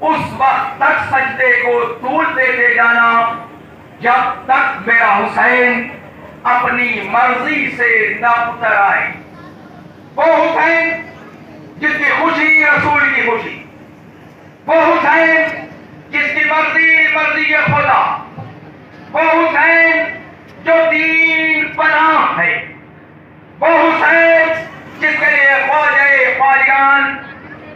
اس وقت تک سجدے کو طول دیتے جانا جب تک میرا حسین اپنی مرضی سے نہ اتر آئے۔ وہ حسین جس کی خوشی رسول کی خوشی، وہ حسین جس کی مرضی خدا، وہ حسین جو دین پناہ ہے، وہ حسین جس کے لیے خواجہ خواجگان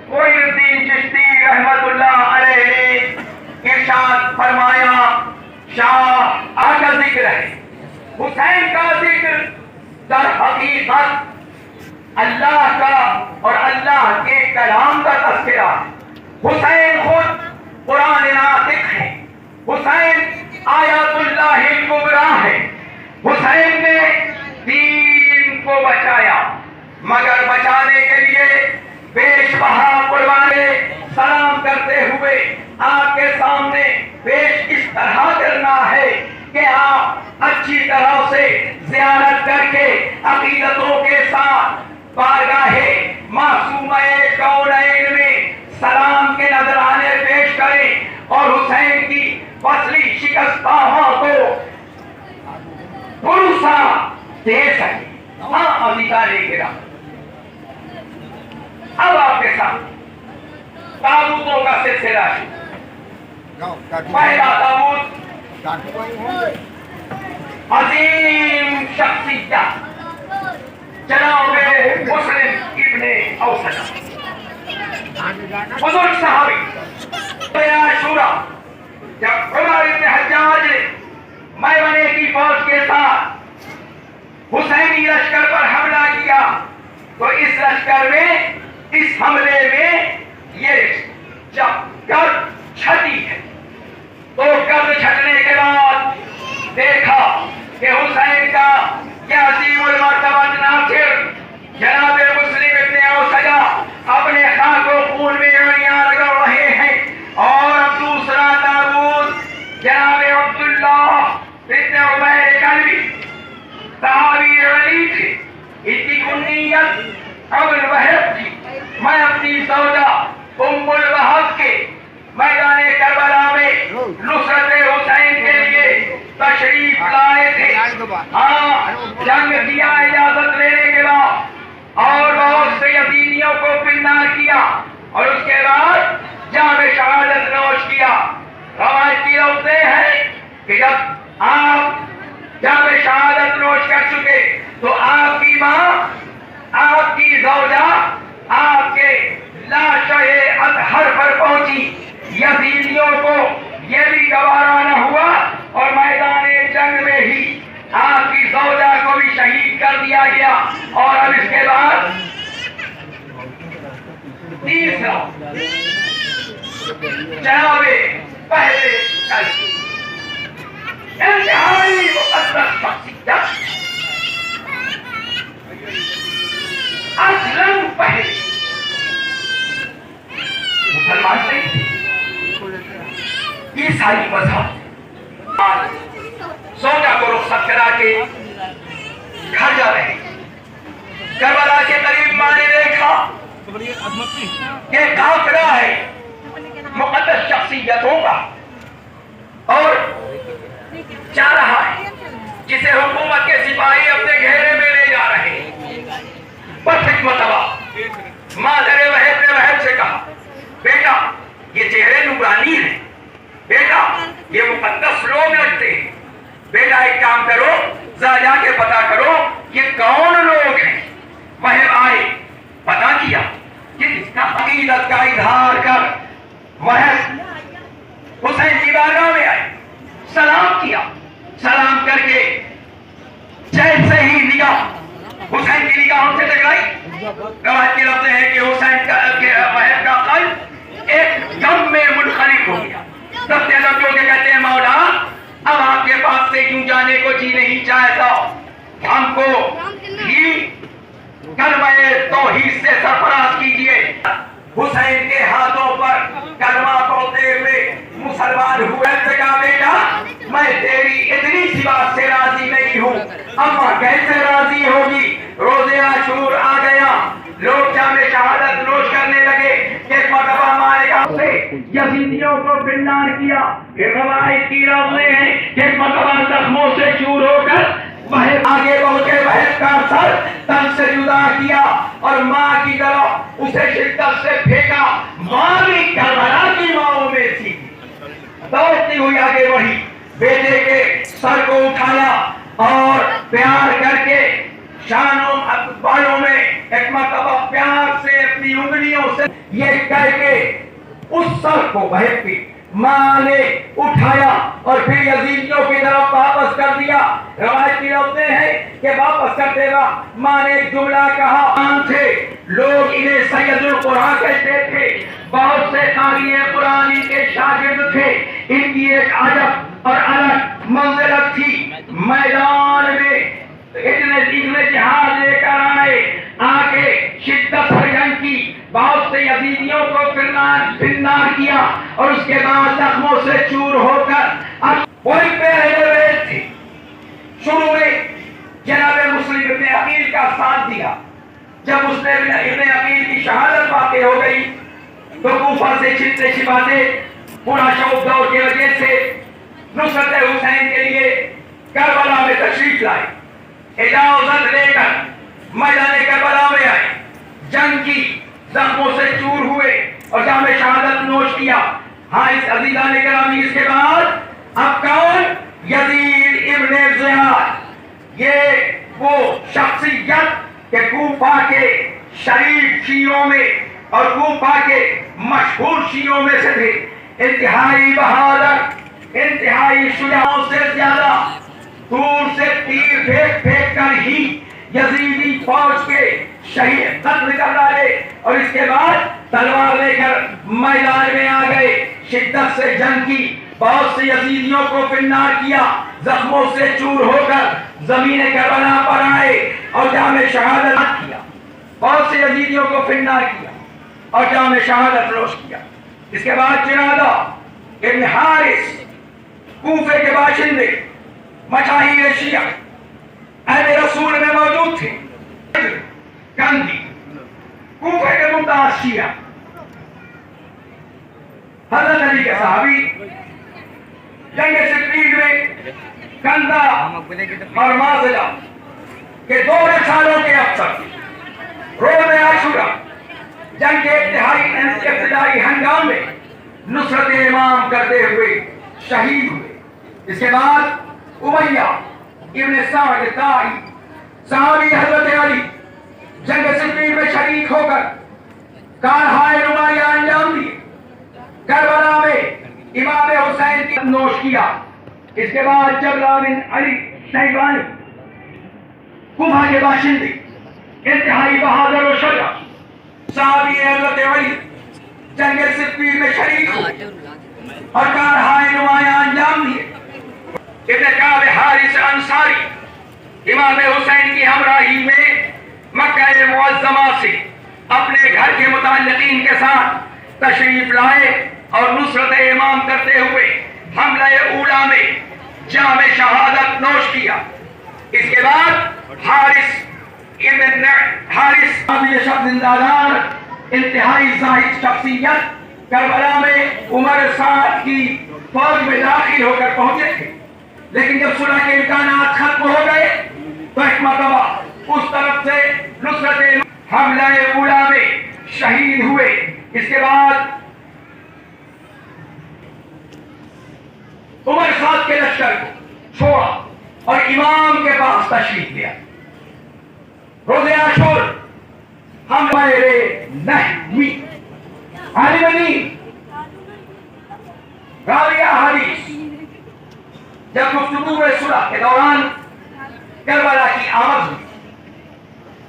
معین الدین چشتی رحمت اللہ علیہ نے ارشاد فرمایا، شاہ آقا ذکر ہے، حسین کا ذکر در حقیقت اللہ کا اور اللہ کے کلام کا تذکرہ ہے۔ حسین خود قرآن ناطق ہے، حسین آیات اللہ الکبریٰ ہے۔ حسین نے دین کو بچایا، مگر بچانے کے لیے پیش بہا قربانے سلام کرتے ہوئے آپ کے سامنے پیش اس طرح کرنا ہے کہ آپ اچھی طرح سے زیارت کر کے عقیدتوں کے ساتھ بارگاہ معصومہ کونین میں سلام کے نذرانے پیش کریں اور حسین کی فصلی شکستہ کو بھروسہ دے سکیں۔ ہاں ادھیکار گرا۔ اب آپ کے ساتھ تابوتوں کا سلسلہ ہے۔ پہلا تابوت عظیم شخصیت جناب مسلم ابن اوسط بزرگ صحابی عاشورہ، جب عمر ابن حجاج نے میمنے کی فوج کے ساتھ حسینی لشکر پر حملہ کیا تو اس لشکر میں، اس حملے میں یہ جب گرد چھٹی ہے تو گرد چھٹنے کے بعد دیکھا کہ حسین کا یہ عظیم المرتبہ ناصر جناب مسلم ابن اوسط اپنے خاک و خون میں اڑیاں رگڑ رہے ہیں، اور اب دوسرا تابوت جناب عبداللہ ابن عمیر کلبی صحابی علی تھے، ان کی کنیت ابو الوہب تھی۔ میں اپنی زوجہ ام الوہب کے میدان کربلا میں نصرت حسین کے لیے تشریف لائے تھے۔ ہاں، جنگ کیا اجازت لینے کے بعد اور بہت سے یزیدیوں کو پنہار کیا اور اس کے بعد جام شہادت نوش کیا۔ روایت کی روتے ہیں کہ جب آپ جام شہادت نوش کر چکے تو آپ کی ماں، آپ کی زوجہ آپ کے لاشہ اطہر پر پہنچی۔ یزیدیوں کو یہ بھی گوارا نہ ہوا اور میدان جنگ میں ہی آپ کی زوجہ کو بھی شہید کر دیا گیا۔ اور اب اس کے بعد تیسرا جناب پہلے انتہائی مقدس شخصیت اسلم پہلے مسلمان نہیں تھے، عیسائی مذہب، زوجہ کو رخصت کرا کے گھر جا رہے ہیں۔ کربلا کے قریب ماں نے دیکھا کہ قافلہ ہے مقدس شخصیتوں کا اور جا رہا ہے، جسے حکومت کے سپاہی اپنے گھیرے میں لے جا رہے ہیں۔ بس ایک مرتبہ مادر وہب نے وہب سے کہا، بیٹا یہ چہرے نورانی ہیں، بیٹا یہ مقدس لوگ لگتے ہیں، بیٹا ایک کام کرو، ذرا جا کے پتا کرو یہ کون لوگ ہیں۔ وہب آئے، پتا کیا کہ اس کا عقیدت کا اظہار کر وہب حسین کی بارگاہ میں آئے، سلام کیا، سلام کر کے جیسے ہی نگاہ حسین کی نگاہوں سے ٹکرائی، روایت کی لفظ ہے کہ حسین کا وہب کا قلب ایک غم میں منخرط ہو گیا۔ سب سے لوگ جو کہتے ہیں مولا اب آپ کے پاس سے کیوں جانے کو جی نہیں چاہتا، ہم کو بھی کلمہ توحید سے سرفراز کیجئے۔ حسین کے ہاتھوں پر کلمہ پڑھتے ہوئے مسلمان ہوئے، کہا بیٹا میں تیری اتنی سی بات سے راضی نہیں ہوں، اماں کیسے راضی ہوگی؟ روز عاشور آ گیا، لوگ جام شہادت نوش کرنے لگے کہ ایک مرتبہ ماں نے کہا سے یزیدیوں کو پنڈار کیا. یہ روایت کی روزے ہیں کہ مرتبہ زخموں سے چور ہو کر وہ آگے پہنچے، بہن کا سر تن سے جدا کیا اور ماں کی طرف اسے شدت سے پھینکا. ماں بھی کربلا کی ماؤں میں تھی، دوڑتی ہوئی آگے بڑھی، بیٹے کے سر کو اٹھایا اور پیار کر کے شانوں بالوں میں ایک مرتبہ پیار سے اپنی انگلیوں سے یہ کر کے اس سر کو بہت کی ماں نے اٹھایا اور پھر یزیدیوں کی طرف واپس کر دیا. روایت کی روایتیں ہیں کہ واپس کرتے وقت ماں نے ایک جملہ کہا. تھے لوگ انہیں سید القرآن کہتے تھے، بہت سے قاری قرآن کے شاگرد تھے. ان کی ایک عجب اور الگ منزلت تھی. میدان میں اتنے جہاز لے کر آگے شدت سے جنگ کی، بہت سے یزیدیوں کو پنڈار کیا اور اس کے بعد زخموں سے چور ہو کر اب وہی پہلے ہوئے تھے. شروع میں جناب مسلم ابن عقیل کا ساتھ دیا. جب اس نے ابن عقیل کی شہادت واقع ہو گئی تو کوفہ سے چھپتے چھپاتے پورا شوق دور کی وجہ سے نصرت حسین کے لیے کربلا میں تشریف لائے. اجازت لے کر میدان کربلا میں آئے، جنگ کی، زخموں سے چور ہوئے اور جام شہادت نوش کیا. ہاں اس عزیزان گرامی، اس کے بعد اب کون؟ یزید ابن زیاد. یہ وہ شخصیت کہ کوفہ کے شریف شیعوں میں اور کوفہ کے مشہور شیعوں میں سے تھے. انتہائی بہادر، انتہائی شجاعوں سے زیادہ دور سے تیر پھینک کر ہی یزیدی فوج کے شہید قتل کر ڈالے اور اس کے بعد تلوار لے کر میدان میں آ گئے. شدت سے جنگ کی، بہت سے یزیدیوں کو پنڈار کیا، زخموں سے چور ہو کر زمین کربلا پر آئے اور جام شہادت کیا. بہت سے یزیدیوں کو پنڈار کیا اور جام شہادت نوش کیا. اس کے بعد جنادہ ابن حارث کوفے کے باشندے مشاہیر شیعہ اہل رسول میں موجود تھے. کندی کوفے کے ممتاز شیعہ حضرت علی کے صحابی جنگ صفین میں کندہ اور مازلہ کے 2 سالوں کے افسر روز عاشورہ جنگ کے ابتدائی ہنگام میں نصرت امام کرتے ہوئے شہید ہوئے. اس کے بعد امیہ ابن سعد طائی صحابی حضرت علی جنگ صفین میں شریک ہو کر کارہائے نمایاں انجام دیے. کربلا میں امام حسین کی نوش کیا. اس کے بعد جبلہ بن علی شیبانی کوفہ کے باشندے انتہائی بہادر و شجاع صحابی حضرت علی جنگ صفین میں شریک ہوئے اور کارہائے نمایاں انجام دیے. ابن کعب حارث انصاری امام حسین کی ہمراہی میں مکہ معظمہ سے اپنے گھر کے متعلقین کے ساتھ تشریف لائے اور نصرت امام کرتے ہوئے حملہ اولا میں جام شہادت نوش کیا. اس کے بعد حارث ابن حارث زندادار انتہائی زاہد شخصیت کربلا میں عمر سعد کی فوج میں داخل ہو کر پہنچے تھے. لیکن جب صلح کے امکانات ختم ہو گئے تو ایک مرتبہ اس طرف سے نصرت حملہ اولا میں شہید ہوئے. اس کے بعد عمر سعد کے لشکر کو چھوڑا اور امام کے پاس تشریف لیا. روز عاشور ہم میرے نحوی عالمانی راویہ حدیث جب گفتگو صلح کے دوران کربلا کی آمد ہوئی،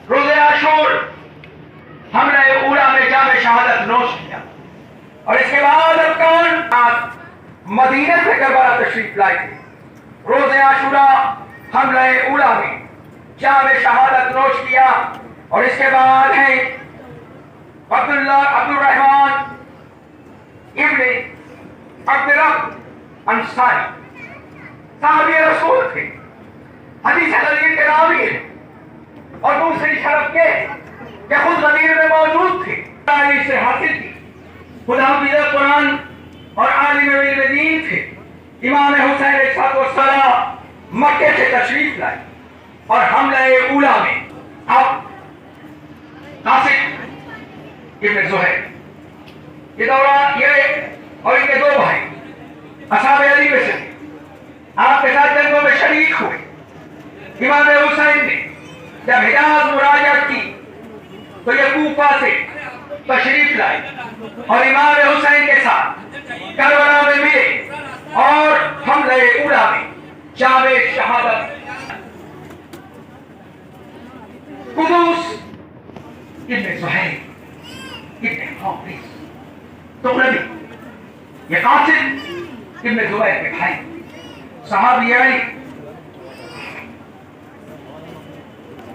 روز عاشور حملہ اولا میں جام شہادت نوش کیا اور اس کے بعد اب کون مدینہ سے کربلا تشریف لائے تھے. روز عاشورہ حملہ اولا میں جام شہادت نوش کیا اور اس کے بعد ہے عبد الرحمن ابن عبدالرب انصاری صحابی رسول تھے، حدیث غدیر کے راوی ہیں اور دوسری شرف کے کہ خود غدیر میں موجود تھے. سے حاصل کی خدا حافظ قرآن اور عالم علم دین تھے. امام حسین علیہ السلام مکے سے تشریف لائے اور حملہ اولا میں اب قاسم ابن زہیر یہ دورہ یہ اور ان کے دو بھائی اصحاب علی میں سے آپ کے ساتھ جنگوں میں شریک ہوئے. امام حسین نے جب حجاز مراجعت کی تو یہ کوفہ سے تشریف لائے اور امام حسین کے ساتھ کربلا میں ملے اور حملہ اولا میں جام شہادت. قدوس ابن زہیر ابن حافظ تغلبی یہ قاسم ابن زبیر کے بھائی صحابی علی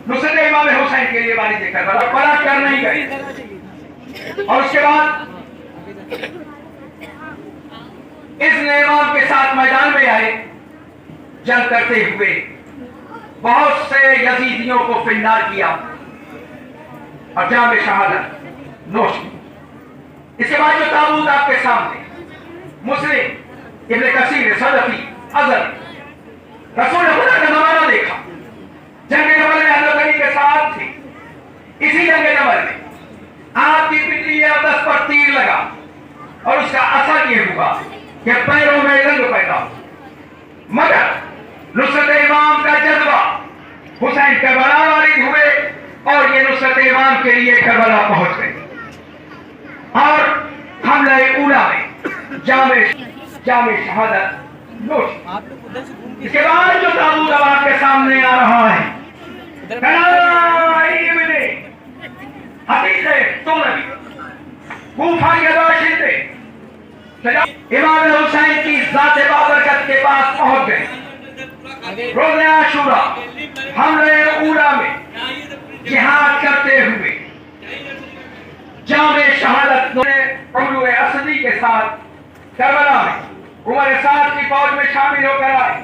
نصرت امام حسین کے لیے والد کربلا بڑا کر نہیں گئے اور اس کے بعد اس نے امام کے ساتھ میدان میں آئے. جنگ کرتے ہوئے بہت سے یزیدیوں کو فنار کیا اور جام شہادت نوش کی. اس کے بعد جو تابوت آپ کے سامنے مسلم ابن کثیر صدفی ازل رسول خدا کا زمانہ دیکھا. جنگ جمل میں حضرت علی کے ساتھ تھی. اسی جنگ جمل میں آپ کی پٹی اقدس پر تیر لگا اور اس کا اثر یہ ہوا کہ پیروں میں رنگ پیدا ہوا. مگر نصرت امام کا جذبہ حسین کربلا وارد ہوئے اور یہ نصرت امام کے لیے کربلا پہنچ گئے اور حملہ اولا میں جام شہادت نوش. اس کے بعد جو تابوت اب آپ کے سامنے آ رہا ہے کوفہ کے باشندے امام حسین کی ذات بابرکت کے پاس پہنچ گئے. روز عاشورہ حملہ اولا میں جہاد کرتے ہوئے جام شہادت عمرو اسدی کے ساتھ کربلا میں عمر سعد کی فوج میں شامل ہو کر آئے.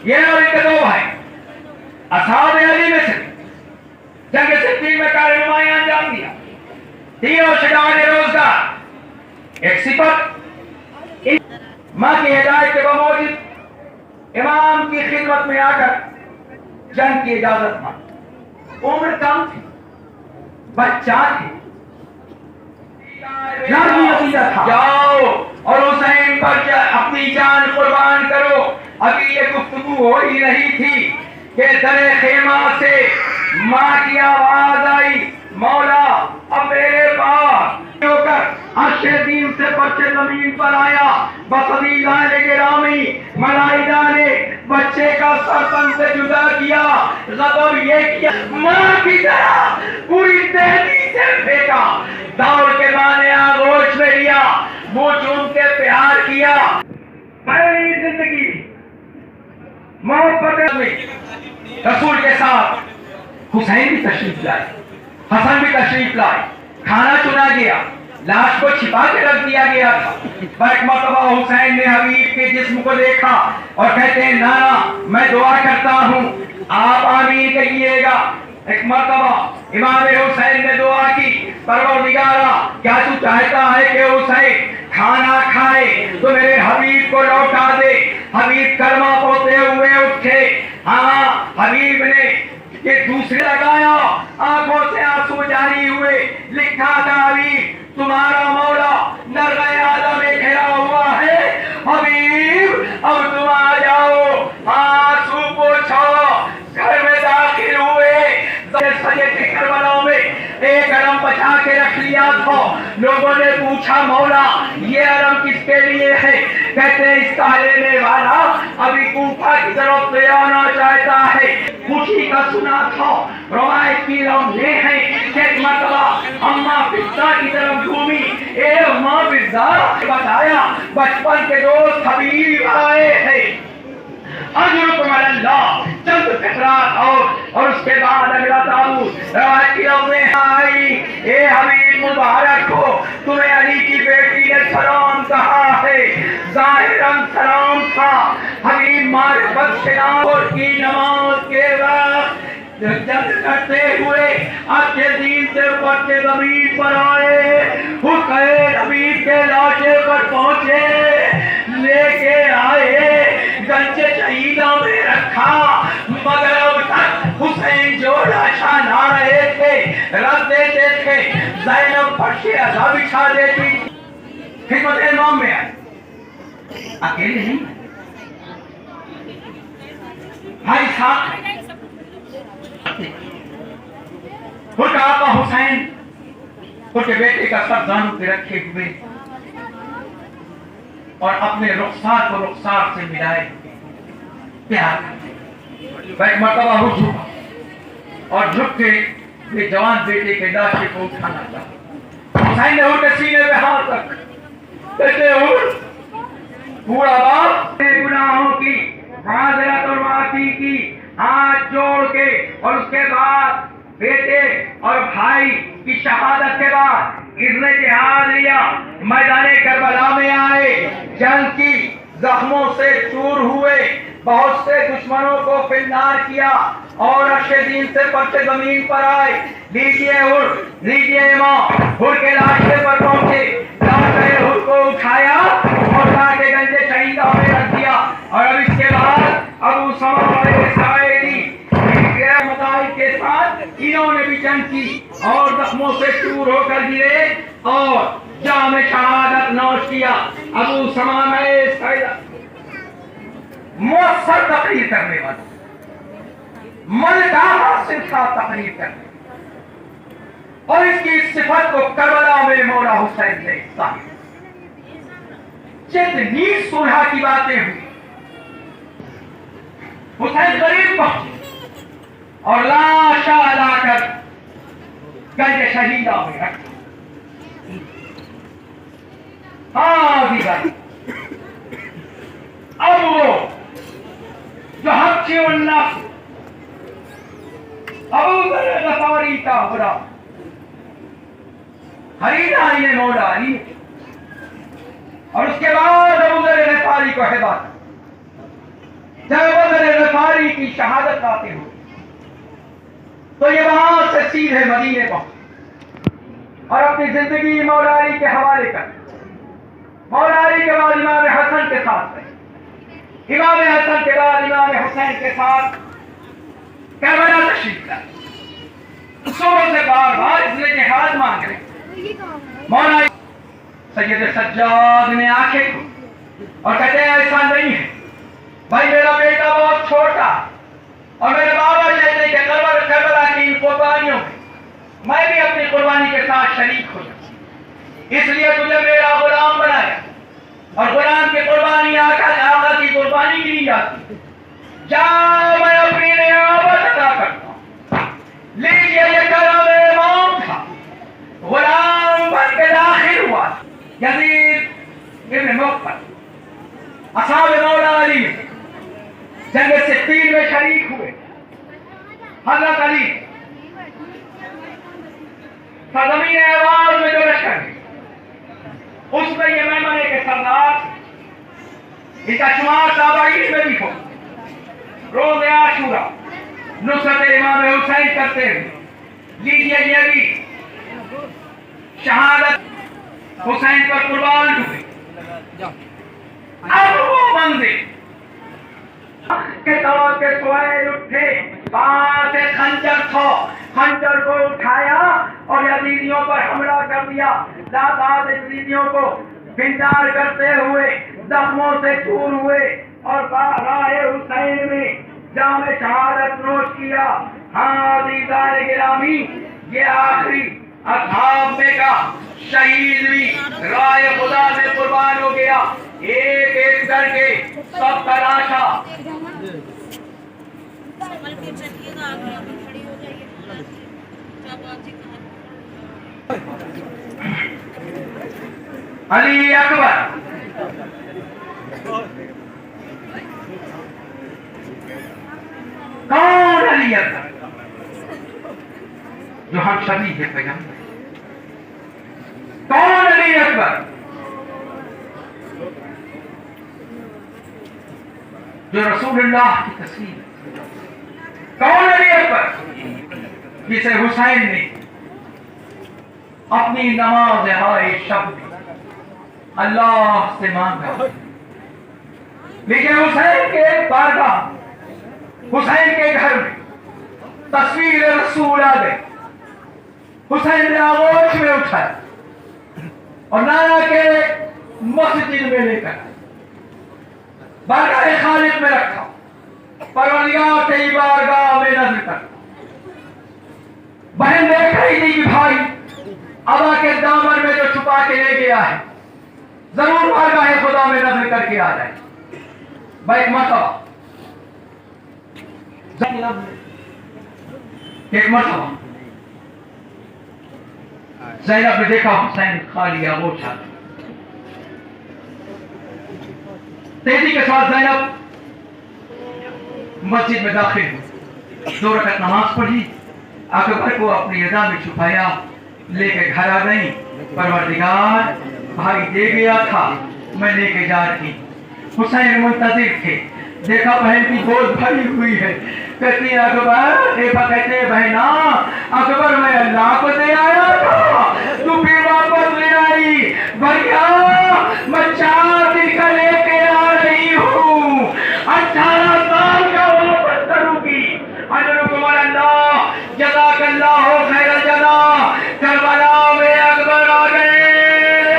یہ اور ان کے دو بھائی اصحاب علی میں سے جنگ صفین میں کارنمائی انجام دیا. تینوں شجاعان روزگار ایک صفت ماں کی ہدایت کے بموجب امام کی خدمت میں آ کر جنگ کی اجازت مانگی. عمر کم تھی, بچہ تھے, جاؤ اور حسین پر اپنی جان قربان کرو. ابھی یہ گفتگو ہو ہی نہیں تھی کہ در خیمہ سے ماں کی آواز آئی, مولا اب میرے پاس ہو کر عرش دین سے بچے زمین پر آیا. بس عزیزان گرامی ملائکہ نے بچے کا سر تن سے جدا کیا, غضب یہ کیا ماں کی طرح پوری تہذیب سے پھینکا, دوڑ کے بانے آغوش میں لیا, منہ چوم کے پیار کیا. پہلی زندگی محبت میں رسول کے ساتھ حسین بھی تشریف لائے, حسن بھی تشریف لائے. کھانا چنا گیا, لاش کو چھپا کے رکھ دیا گیا تھا. پر ایک مرتبہ حسین نے حبیب کے جسم کو دیکھا اور کہتے ہیں نانا میں دعا کرتا ہوں آپ آمین کہیے گا. ایک مرتبہ امام حسین نے دعا کی, پروردگارا کیا تو چاہتا ہے کہ حسین کھانا کھائے تو میرے حبیب کو لوٹا دے. حبیب کلمہ پڑھتے ہوئے اٹھے. ہاں حبیب نے یہ دوسرے لگایا, آنکھوں سے آنسو جاری ہوئے. لکھا تھا حبیب تمہارا مولا نرغہ آدم میں گھرا ہوا ہے, حبیب اب تم آ جاؤ. آنسو پوچھو, گھر میں داخل ہوئے. سجے تھے کربلا میں, ایک علم بچا کے رکھ لیا تھا. لوگوں نے پوچھا مولا یہ علم کس کے لیے ہے؟ کہتے ہیں اس کا لینے والا ابھی کوفہ کی طرف لے آنا چاہتا ہے. خوشی کا سنا تھا. روایت کی لمحے ہیں کہ ایک مرتبہ اماں فضہ کی طرف گھومی. اے اماں فضہ, بتایا بچپن کے دوست حبیب آئے ہیں, اجرکم علی اللہ. چند فقرات اور اس کے بعد اگلا تابوت روایت کی لمحے آئی. اے حبیب مبارک ہو, تمہیں علی کی بیٹی نے سلام کہا ہے. ظاہراً سلام تھا. حبیب معرفت شناخت کی نماز کے وقت جنگ کرتے ہوئے اچھے دین سے پڑھتے زمین پر آئے، حسین حبیب کے لاشے پر پہنچے، لے کے آئے، گنج شہیدوں میں رکھا، مگر اب تک حسین جو لاشا نہ رہے تھے، رکھ دیتے تھے، زینب فرش عزا بچھا دیتی، خدمت امام میں آئے، اکیلے نہیں بھائی صاحب خود آقا حسین خود کے بیٹے کا سر زانوں پہ رکھے ہوئے اور اپنے رخسار کو رخسار سے ملائے پیار ایک مرتبہ ہو جھکا اور جھک کے یہ جوان بیٹے کے لاشے کو اٹھانا چاہا، حسین نے اٹھ سینے پہ ہاتھ رکھ، کہتے اٹھ بوڑھا باپ گناہوں کی معذرت اور معافی کی ہاتھ جوڑ کے، اور اس کے بعد بیٹے اور بھائی کی شہادت کے بعد اس نے جہاد لیا، میدان کربلا میں آئے، جنگ کی زخموں سے چور ہوئے، بہت سے دشمنوں کو فنار کیا اور عرش دین سے پرچے زمین پر آئے، لیجئے ہر لیجئے امام، ہر کے لاشے پر پہنچے، لاشے ہر کو اٹھایا اور لا کے گنج شہیدوں میں رکھ دیا، اور اب اس کے بعد ابو سماع ساعدی مدائد کے ساتھ انہوں نے بھی جنگ کی اور زخموں سے چور ہو کر گرے اور جام شہادت نوش کیا۔ ابو سماع ساعدی مؤثر تقریر کرنے والا، ملکہ حاصل تھا تقریر کرنے، اور اس کی صفت کو کربلا میں مولا حسین نے ظاہر، جتنی صلح کی باتیں ہوئی، حسین قریب پہنچے اور لاشا لا کر گنج شہیدہ میں رکھا۔ ہاں بھی گئی اب وہ جو حبشی اللہ ابو ذر غفاری کا برا خریدا نے مولا علی، اور اس کے بعد ابو ذر غفاری کو ہدایت، جب ابو ذر غفاری کی شہادت آتے ہوئے تو یہ وہاں سے سیدھے مدینے پہنچے اور اپنی زندگی مولا علی کے حوالے کر، مولا علی کے بعد امام حسن کے ساتھ رہے، امام حسن کے بعد امام حسین کے ساتھ کربلا تشریف لائے، صبح سے بار بار اس نے جہاد مانگ رہے، مولا سید سجاد نے آنکھیں کھولی اور کہتے ہیں ایسا نہیں ہے بھائی، میرا بیٹا بہت چھوٹا اور میرے بابا کہتے ہیں کہ کربلا کی ان قربانیوں میں میں بھی اپنی قربانی کے ساتھ شریک ہو جاؤں، اس لیے تجھے میرا غلام بنایا، اور غلام کی قربانی آقا کی قربانی کی جاتی، جا میں اپنی نیابت ادا کرتا ہوں، لیجیے یہ کرم امام تھا، غلام بن کے داخل ہوا، یزید ابن مقتل اصحاب مولا علی میں جنگ صفین میں شریک ہوئے، حضرت علی سرزمین اعراض میں جو لشکر ہے اس میں یہ میمنے کے سردار، اس کا شمار تابعین میں بھی ہو، روز عاشورہ نصرت امام حسین کرتے ہوئے، لیجیے یہ بھی شہادت حسین پر قربان ہوئے۔ اب وہ منظر کہ دور کے سوائل اٹھے، پاس خنجر تھا، خنجر کو اٹھایا اور یزیدیوں پر حملہ کر دیا، لاتعداد یزیدیوں کو بندار کرتے ہوئے زخموں سے چور ہوئے اور راہ حسین میں جام شہادت نوش کیا۔ ہاں عزیزان گرامی، یہ آخری اصحاب میں کا شہید بھی راہ خدا میں قربان ہو گیا، ایک ایک کر کے سب تلاشا۔ علی اکبر کون علی اکبر جو ہم شبیہ ہے پیغمبر؟ کون علی اکبر جو رسول اللہ کی تصویر؟ کون علی اکبر جسے حسین نے اپنی نماز ہائے شب میں اللہ سے مانگا، لیکن حسین کے بارگاہ، حسین کے گھر میں تصویر رسول آ گئی. حسین نے آغوش میں اٹھایا اور نانا کے مسجد میں لے کر بارگاہ خالق میں رکھا، پروردگار تیری بارگاہ میں نظر کر. بہن دیکھ رہی تھی کہ بھائی ابا کے دامن میں جو چھپا کے لے گیا ہے ضرور بارگاہ خدا میں نظر کر کے آ جائے. ایک مرتبہ زینب نے دیکھا حسین خالی آغوش ہے. تیزی کے ساتھ زینب مسجد میں داخل ہوئی، 2 رکعت نماز پڑھی، اکبر کو اپنی رضا میں چھپایا، لے کے گھر آ گئی. پروردگار بھائی دے گیا تھا، میں لے کے جا رہی. حسین منتظر تھے، دیکھا بہن کی گود بھری ہوئی ہے، کہتی اکبر، کہتے بہنا اکبر میں اللہ کو دے آیا تھا، تو پھر واپس لے آئی. بھیا میں 4 دن کا لے کے آ رہی ہوں، 18 سال کا واپس کروں گی. اجرکم اللہ، جزاک اللہ خیر الجزا. کربلا میں اکبر آ گئے.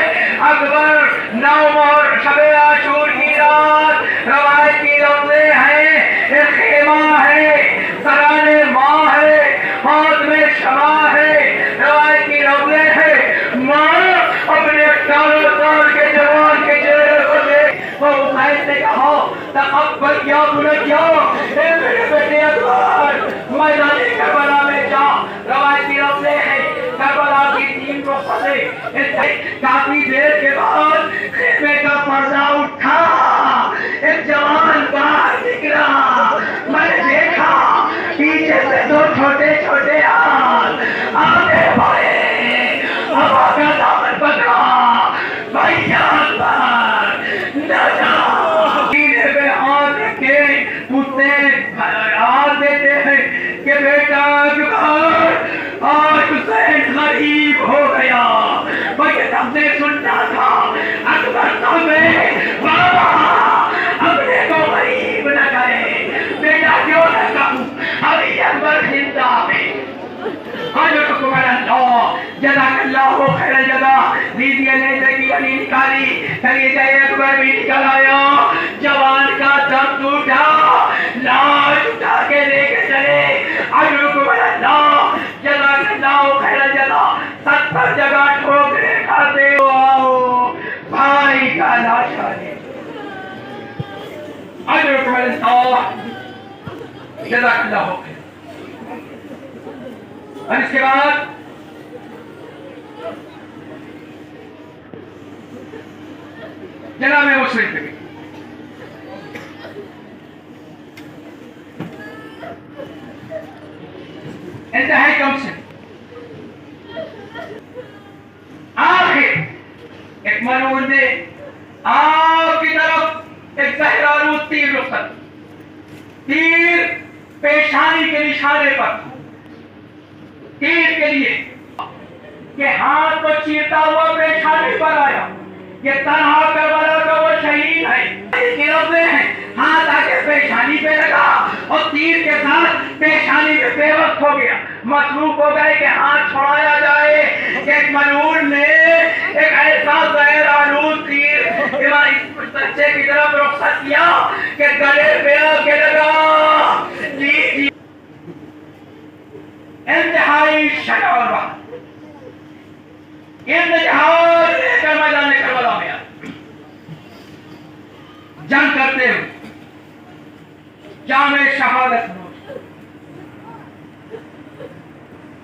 اکبر 9 مہر شب عاشور کی رات، روایتی لفظیں ہیں، ایک خیمہ ہے، سرانے ماں ہے، ہاتھ میں شمع ہے. روایتی لفظیں ہیں، ماں اپنے 18 سال کے جوان کے چہرے کو دیکھ تو حسین نے کہا تقبل یا بنیا، اے میرے بیٹے اکبر میدان کربلا میں جا. روایتی لفظیں ہیں، کربلا کی 3 رخصتیں، کافی دیر کے بعد خیمے کا پردہ اٹھا، ایک جوان باہر نکلا. میں نے دیکھا پیچھے سے 2 چھوٹے چھوٹے ہاتھ آگے بڑھے، ابا کا دامن پکڑا. بھائی اکبر نہ جا. سینے پہ ہاتھ رکھے پوچھتے ہاتھ دیتے ہیں کہ بیٹا اکبر آج حسین غریب ہو گیا. بھائی سب نے سننا تھا اکبر تمہیں بابا اپنے کو غریب نہ کرے. بیٹا کیوں نہ کہوں، ابھی اکبر زندہ ہے. اجرکم اللہ، جزاک اللہ خیر الجزا. دیدی لینے کی علی نکالی، خلیجہ اکبر بھی نکل آیا. جوان کا دم ٹوٹا، لاش اٹھا کے لے کے چلے. اجرکم اللہ، جزاک اللہ خیر الجزا. 70 جگہ ٹھوکرے کھاتے ہو آؤ بھائی کا لاش آنے. اجرکم اللہ، جزاک اللہ خیر. اور اس کے بعد جناب مسلم پہ انتہائی کم سے آخر ایک ملعون نے آپ کی طرف ایک زہرآلود تیر رخصت، تیر پیشانی کے نشانے پر، تیر کے لیے کہ ہاتھ کو چیرتا ہوا پیشانی پر آیا. یہ تنہا کربلا کا وہ شہید ہے. اس کے لفظیں ہیں، ہاتھ آگے پیشانی پہ لگا اور تیر کے ساتھ پیشانی میں بے وقت ہو گیا. مصروف ہو گئے کہ ہاتھ چھوڑایا جائے کہ ایک ملعون نے ایک ایسا زہرآلود تیر اس بچے کی طرف رخصت کیا کہ گلے پہ آ کے لگا. جی انتہائی شجاعت انتہائی لے کر میدان کربلا میں جنگ کرتے ہوئے جام شہادت نوش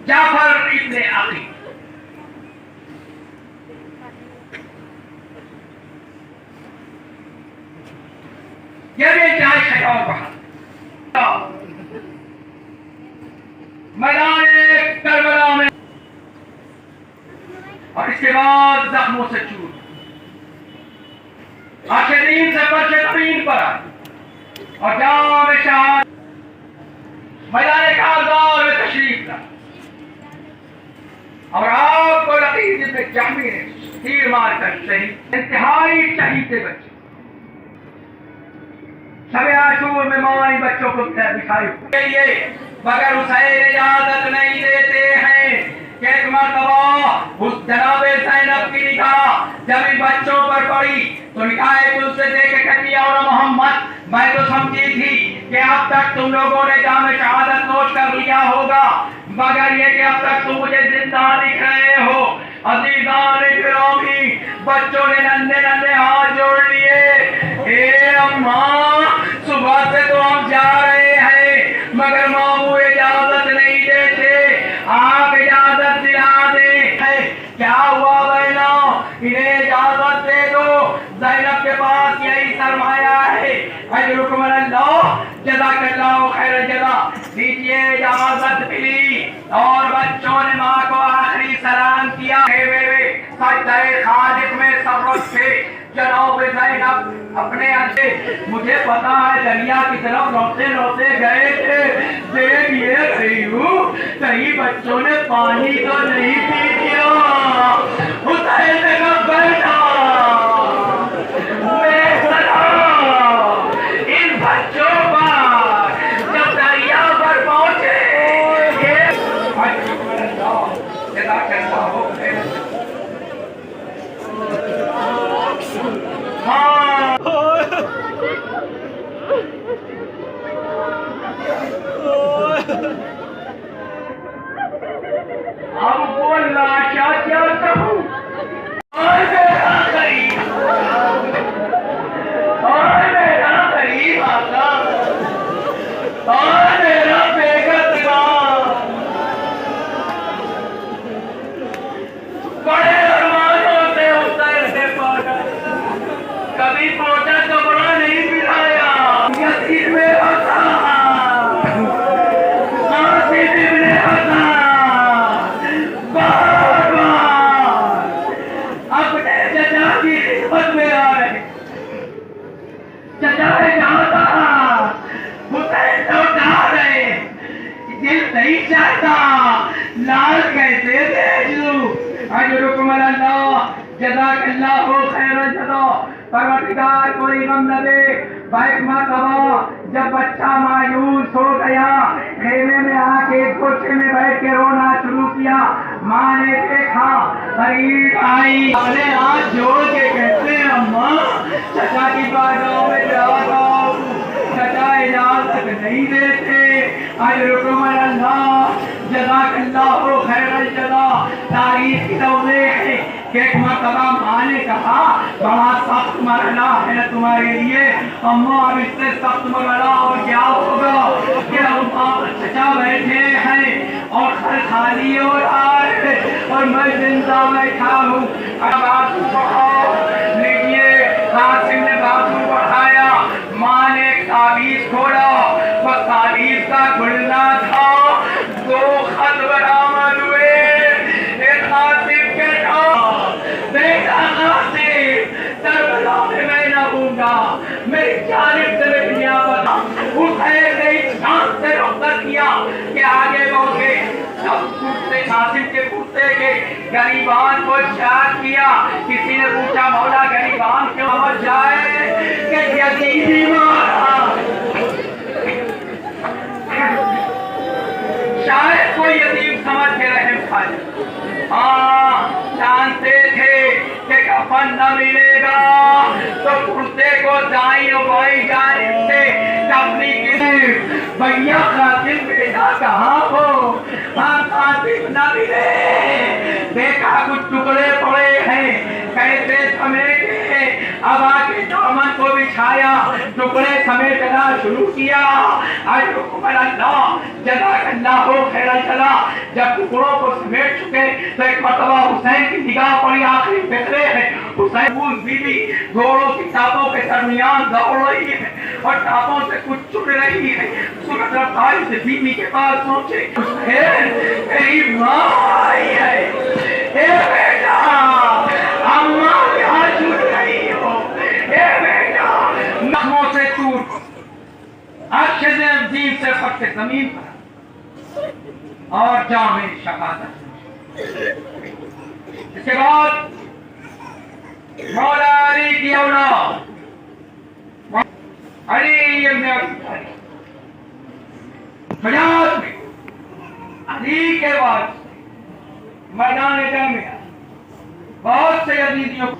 جعفر ابن عقیل یہ بھی انتہائی شجاعت بہت میدان کربلا میں. اور اس کے بعد زخموں سے چور، آخرین سے فرش زمین پر آئے اور جام شہادت میدان کارزار میں تشریف لا. اور آپ کو لقید ابن جہمی نے تیر مار کر شہید، انتہائی شہید تھے بچے. شب عاشور میں ماں بچوں کو دکھائی کے لیے مگر حسین اجازت نہیں دیتے ہیں کہ ایک مرتبہ اس جناب زینب کی نگاہ جب ان بچوں پر پڑی تو نگاہ دل سے دیکھ کے کہتی اور محمد میں تو سمجھی تھی کہ اب تک تم لوگوں نے جام شہادت نوش کر لیا ہوگا، مگر یہ کہ اب تک تم مجھے زندہ دکھ رہے ہو. عزیزان گرامی، بچوں نے ننھے ننھے ہاتھ جوڑ لیے. اے اماں، صبح سے تو ہم جا رہے ہیں مگر ماموں اجازت نہیں دیتے، آپ اجازت دلا دیں. کیا ہوا بہنوں، انہیں اجازت دے دو، زینب کے پاس یہی سرمایہ ہے. اجرکم اللہ، جزاک اللہ خیر الجزا. دیجیے اجازت ملی اور بچوں نے ماں کو آخری سلام کیا. سجدہ خالق میں سب رکھ کے جناب زینب اپنے اندے، مجھے پتا ہے دریا کی طرف روتے روتے گئے تھے، دیکھ یہ رہی ہوں کہیں بچوں نے پانی تو نہیں پی لیا. حسین نے کہا بیٹا میں سلام ان بچوں پر جب دریا پر پہنچے. جزاک اللہ خیر. اب بولنا کیا کہوں، اور میرا غریب آقا، اور میرا بیگت ماں، بڑے ارمانوں سے حسین سے پاگا، کبھی پہنچا تو بڑا نہیں پلایا. یتیم میں ہوتا نہیں چاہتا لال کیسے دیکھ لوں. اجرکم اللہ، جزاک اللہ خیر الجزا. پروردگار کوئی غم نہ دے. ایک مرتبہ جب بچہ مایوس ہو گیا خیمے میں آ کے ایک گوشے میں بیٹھ کے رونا شروع کیا. ماں نے دیکھا، قریب آئی، اپنے ہاتھ جوڑ کے کہتے ہیں اماں چچا کی بارگاہ میں جاتا ہوں، چچا اجازت نہیں دیتے. اجرکم اللہ، جزاک اللہ خیر الجزا. تاریخ کی توضیح ہے کہ ایک مرتبہ ماں نے کہا بڑا سخت مرحلہ ہے تمہارے لیے اماں، اب اس سے سخت مرحلہ اور کیا ہوگا کہ اب چچا بیٹھے ہیں اور گھر خالی ہو رہا ہے اور میں زندہ بیٹھا ہوں. اب آنسو بہاؤ. لیجیے، قاسم نے آنسو بڑھایا. ماں نے ایک تعویذ کھولا، وہ تعویذ کا کھلنا تھا. دو خط برآمد ہوئے. ایک قاسم کے نام، بیٹا قاسم کربلا میں میں نہ ہوں گا، میری جانب سے میری نیابت. حسین نے اس شان سے رخصت کیا کہ آگے بڑھے. سب کرتے قاسم کے کرتے کے غریبان کو یاد کیا. کسی نے پوچھا مولا غریبان کیوں مر جائے کہ یتیمی مارا. شاید کوئی یتیم سمجھ کے رحم کھائے. جانتے تھے کہ کفن نہ ملے گا تو کرتے کو دائیں و بائیں جانب سے کفنی کی. بھیا قاسم بیٹا کہاں ہو؟ قاسم نہ ملے. دیکھا کچھ ٹکڑے پڑے ہیں، کیسے سمیٹے. اب آ کے دامن کو بچھایا، ٹکڑے سمیٹنا شروع کیا. اجرکم اللہ، جزاک اللہ خیر الجزا. جب ٹکڑوں کو سمیٹ چکے تو ایک مرتبہ حسین کی نگاہ پڑی. آخری فکرے ہیں حسین بیوی گھوڑوں کی ٹاپوں کے درمیان دوڑ رہی ہے اور ٹاپوں سے کچھ چڑ رہی ہے. سورت رفتاری سے بیوی کے پاس پہنچے. حسین میری ماں آئی ہے. اے بیٹا اماں کہاں چھوٹ رہی ہو؟ اے بیٹا نخموں سے ٹوٹ اکشد عظیم سے پھٹ زمین پر اور جامع شہادت. کے بعد مولا علی کی اولاد علی ابن ابی طالب حجاز میں علی کے بعد میدان جنگ میں بہت سے یزیدیوں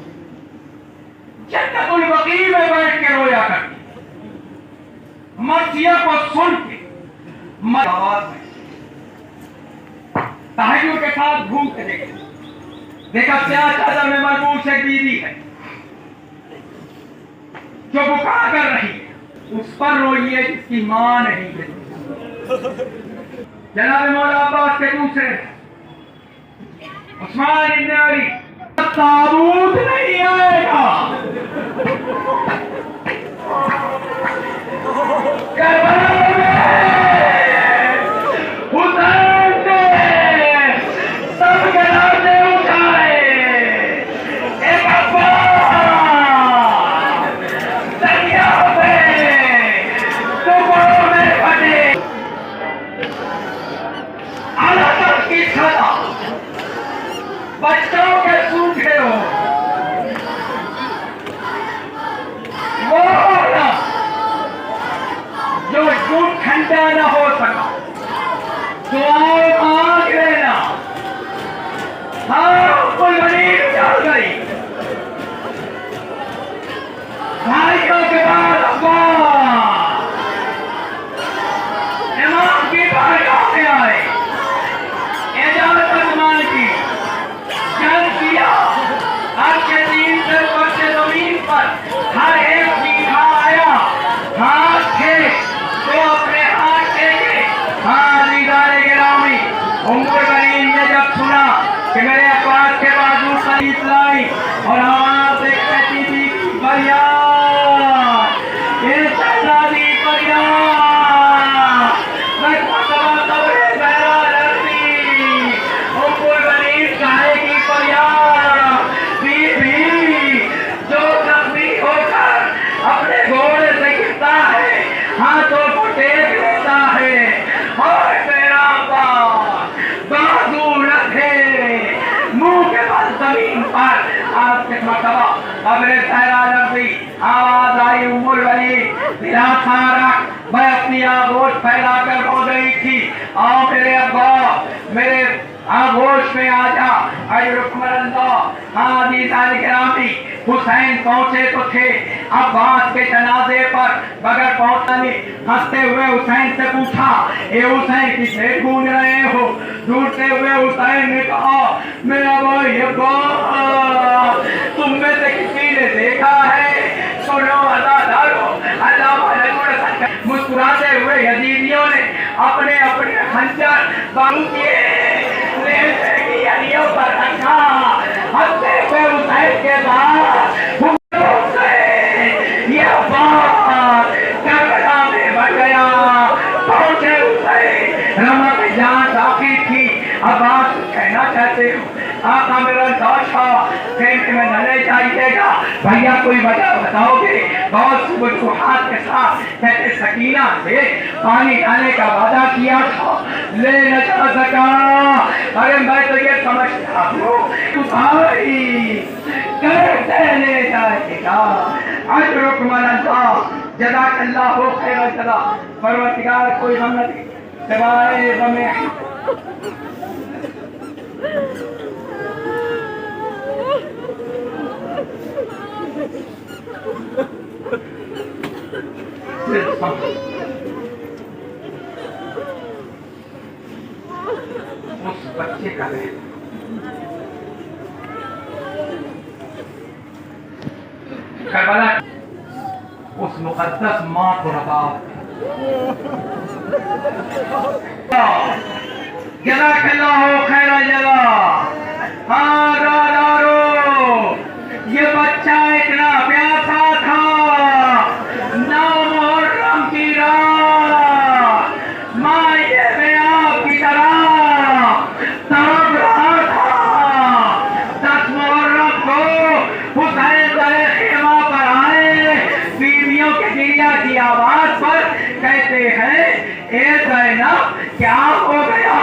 جنت البقیع میں بیٹھ کے رویا کرتی مرثیہ کو سن کے آواز میں تہجد کے ساتھ گھوم کے دیکھا سیاہ چادر میں مربوط ایک بیوی ہے جو بکا کر رہی ہے، اس پر روئیے جس کی ماں نہیں ہے۔ جناب مولا عباس کے دوسرے عثمان ابن علی تابوت نہیں آئے گا، کربلا میں حسین نے سب جنازے اٹھائے، ایک عباس دریا میں ٹکڑوں میں بٹے، علامت کی طرح بچوں کے سوکھے ہو، وہ ہونا جو دودھ ٹھنڈا نہ ہو سکا، دعائیں مانگ لینا، ہاں کوئی غریب چل گئی، بھائیوں کے بعد عباس امام کی بارگاہ میں آئے، اجازت مانگی، جنگ کیا، عرش دین سے فرش زمین پر ہر ایک میٹھا آیا، ہاتھ تھے تو اپنے ہاتھ ٹیکے۔ ہاں دیدار گرامی، ام البنین نے جب سنا کہ میرے عباس کے بازو قریب لائی اور آواز سے کہتی تھی فریاد، یہ شہزادی فریاد، میں مرتبہ قبر زہرا لڑتی، ام البنین کہے گی فریاد، بی بی جو زخمی ہو کر اپنے گھوڑے سے گرتا ہے، ہاتھوں کو ٹیک لیتا ہے، اور میرا عباس بازو رکھے منہ کے بل زمین پر، آپ کے مرتبہ قبر زہرا لڑتی، آواز آئی ام البنین دلاسا رکھ، میں اپنی آغوش پھیلا کر رو رہی تھی، آؤ میرے عباس میرے آغوش میں آ جا، اجرکم اللہ۔ ہاں دیدار گرامی، حسین پہنچے تو تھے عباس کے جنازے پر، بغیر پہنچنے ہنستے ہوئے حسین سے پوچھا، اے حسین کسے ڈھونڈ رہے ہو؟ ڈھونڈتے ہوئے حسین نے کہا، میرا بھائی عباس، تم میں سے کسی نے دیکھا ہے؟ سنو عزادارو، اللہ والے مسکراتے ہوئے یزیدیوں نے اپنے اپنے خنجر بارود کیے، لینے کی علیوں پر رکھا، ہنستے ہوئے حسین کے بعد یہ عباس کربلا میں بڑھ گیا، پہنچے حسین، رمق جان باقی تھی، عباس کہنا چاہتے ہو آقا میرا داشا خیمے میں نہ لے جائیے گا، بھیا کوئی وجہ بتاؤ گے؟ بہت سی وجوہات کے ساتھ کہتے سکینہ سے پانی لانے کا وعدہ کیا تھا، لے نہ جا سکا، ارے میں تو یہ سمجھتا ہوں تو بھائی کیسے لے جائے گا؟ اجرکم اللہ، جزاک اللہ خیر الجزا، پروردگار کوئی غم نہ دے سوائے غم اس بچے کا رہنا، کربلا اس مقدس ماں کو ربا، جزاک اللہ خیر الجزا۔ ہاں دارو، یہ بچہ اتنا پیاسا تھا، محرم کی رات مائے میں آپ کی طرح تڑپ رہا تھا، 10 محرم کو حسین در خیمہ پر آئے، بیویوں کے گریہ کی آواز پر کہتے ہیں اے زینب کیا ہو گیا؟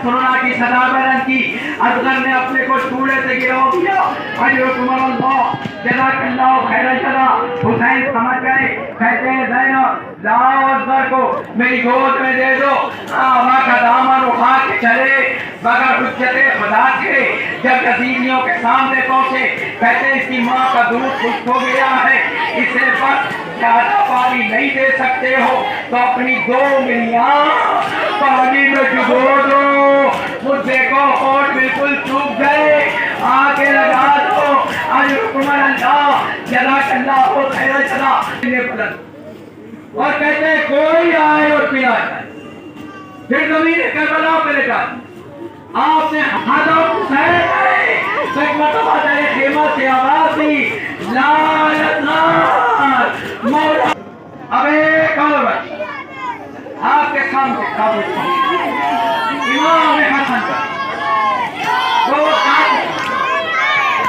سننا کی صدا بیان کی، اصغر نے اپنے کو چوڑے سے گرو دیا۔ حضرت اللہ جزاک اللہ خیر الجزا۔ حسین سمجھ گئے، کہتے ہیں زینب لاؤ اصغر کو میری گود میں دے دو، آبا کا دامن اٹھا کے چلے بغیر حجت خدا کے۔ جب یزیدیوں کے سامنے پہنچے، کہتے ہیں اس کی ماں کا دودھ خشک ہو گیا ہے، اسے بس زیادہ پانی نہیں دے سکتے ہو تو اپنی 2 ملیاں پانی میں ڈبو دو۔ مجھے کو ہوٹ بالکل چوک گئے، آگے لگا دو۔ حضرت اللہ جزاک اللہ خیر الجزا اور کہتے ہیں کوئی آئے اور پلا جائے۔ پھر زمین کربلا پہ لے جائے۔ آپ نے حضرت حسین ہے ایک مرتبہ در خیمہ سے آواز دی، لا الاسرار مولا۔ اب ایک اور آپ کے سامنے قابل امام حسن کا وہ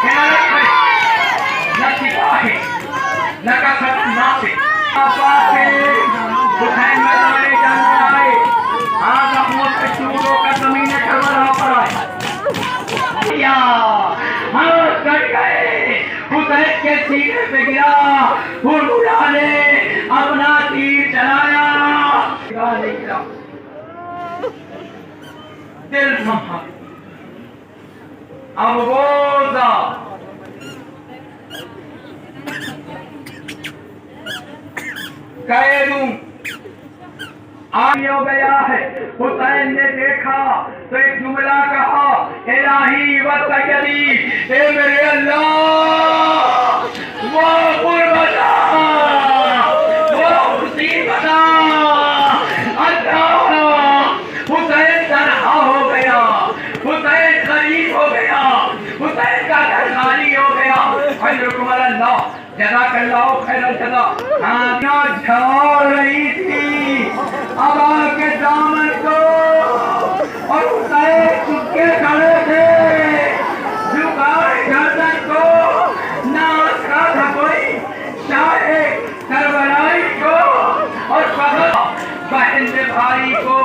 خیالت ہے، نہ سپاہی نہ کثرت ناصر آباد سے حسین میدان جنگ میں آئے، آج اپنوں سے چوروں کا زمین کربلا پر آئے، ہم کٹ گئے۔ حسین کے سینے پہ گرا، ہرملا نے اپنا تیر چلایا، دل سمجھا اب روزہ کہہ دوں آئی ہو گیا ہے۔ حسین نے دیکھا تو ایک جملہ کہا، الہی و سیدی، اے میرے اللہ وہ قربتا وہ مصیبتا۔ اللہ حسین تنہا ہو گیا، حسین غریب ہو گیا، حسین کا گھر خالی ہو گیا۔ حضرت اللہ جزاک اللہ خیر الجزا آنکھیں جھاڑ رہی تھی ابا کے دامن کو، اور حسین چپکے کھڑے تھے جھکائے گردن کو، نہ آسرا تھا کوئی شاہ کربلائی کو، اور فخر بہن بھائی کو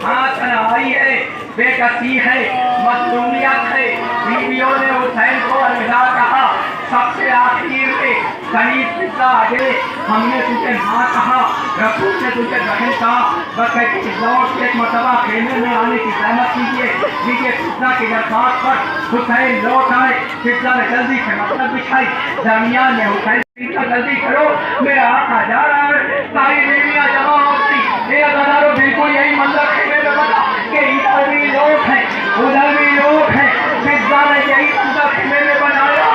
ہاتھ تنہائی ہے، بے کسی ہے، مظلومیت ہے۔ بیویوں نے حسین کو الوداع کہا، سب سے آخر میں قریب قصہ آگے، ہم نے تجھے ماں کہا، رسول نے تجھے بہن کہا، بس ایک لوٹ کے ایک مرتبہ خیمے میں آنے کی زحمت کیجیے قصہ کی درخواست پر حسین لوٹ آئے۔ قصہ نے جلدی سے مطلب بچھائی، درمیان میں حسین جلدی کرو میرا آقا جا رہا ہے، ساری بیویاں جمع ہوتی، اے عزادارو بالکل یہی منظر خیمے میں بنا کہ ادھر بھی لوگ ہیں ادھر بھی لوگ ہیں۔ قصہ نے یہی منظر خیمے میں بنایا،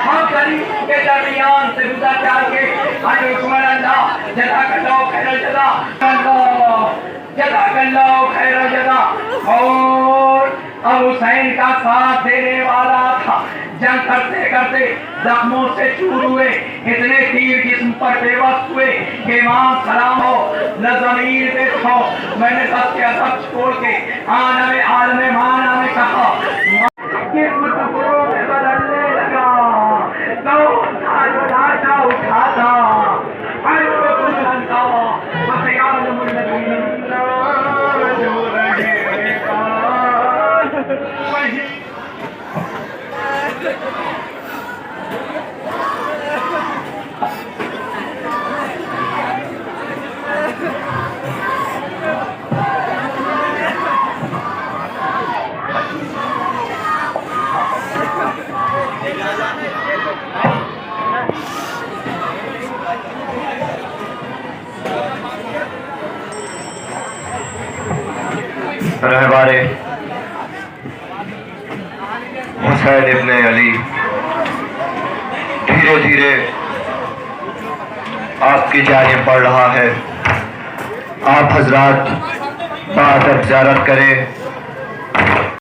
ہم غریب کے درمیان سے گزر جا کے حضرت اللہ جزاک اللہ خیر الجزا، جزاک اللہ خیر الجزا۔ اور اب حسین کا ساتھ دینے والا تھا، جنگ کرتے کرتے زخموں سے چور ہوئے، اتنے تیر جسم پر بے بس ہوئے کہ امام سلام ہو نہ زمین پہ چھو۔ میں نے سب کے ادب چھوڑ کے عالم مانا میں کہا، جسم ٹکڑوں میں بدلنے لگا، کون تھا جو لاٹا اٹھاتا؟ حضرت اللہ وسیعلم الذین جو رہے پاس وہی۔ رہبر حسین ابن علی دھیرے دھیرے آپ کی جانب بڑھ رہا ہے۔ آپ حضرات بادر زیارت کریں۔